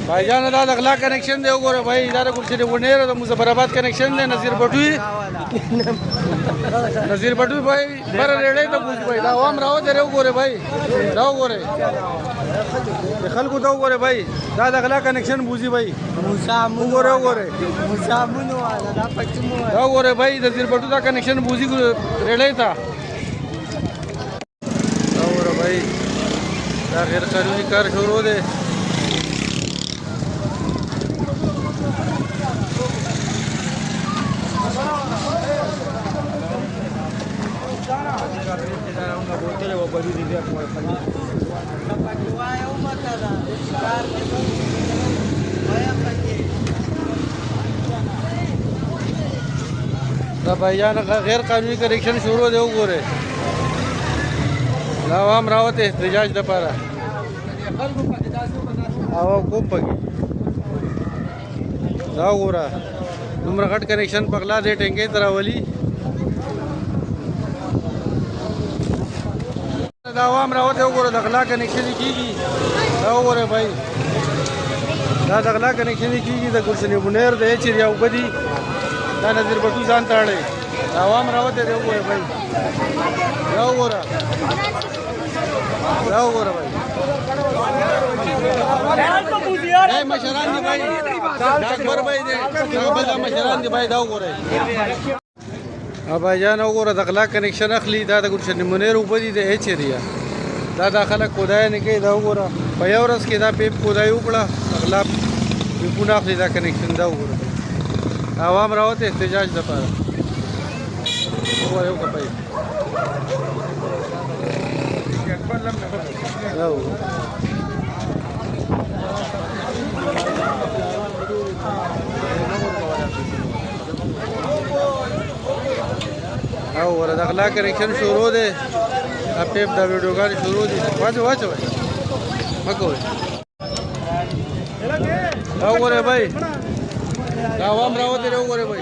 भाईजान दादा अगला कनेक्शन दे गोरे भाई इधर कुर्सी ने बुनेर तो मुजफ्फराबाद कनेक्शन दे नजीर बटुई भाई पर रेड़े तो पूछ भाई दावाम राव दे रे गोरे भाई राव गोरे खल को दो गोरे भाई दादा अगला कनेक्शन बूझी भाई मुसामु गोरे मुसामुनो वाला पच्चमो राव गोरे भाई नजीर बटू का कनेक्शन बूझी रेड़े था राव गोरे भाई गैर कानूनी कार शुरू दे भाईजान गैर कानूनी कनेक्शन शुरू दे गोरे लावाम रावत एहतजाज दपारा आवा को पगी दाव गोरा नुमरा घट कनेक्शन पगला दे टेंगे तरावली दावाम रावत गोरे दगला कनेक्शन कीगी दाव गोरे भाई दा दगला कनेक्शन कीगी द गुरसने बुनेर दे चिरिया उबदी दा नजर बटू जान ताड़े दावाम रावत दे गोरे भाई दाव गोरा भाई नहीं मशरान दी भाई डाकबर भाई दे बदा मशरान दी भाई दाव गोरे अब भाईजान गोरे दगला कनेक्शन अखली दा गुरसने मुनेर उबदी दे चिरिया دا خلک خدای نه کوي دا وګوره په یو ورځ کې دا پیپ خدای وکړه اغلا پیپونه اخلي دا کنیکشن دا وګوره عوام راوته احتجاج لپاره وګوره یو کپای او ور دغلا کنیکشن شروع ده پیپ دا ویډیو غاړي شروع دي واچو مکو دا وګوره بھائی دا عوام راوته وګوره بھائی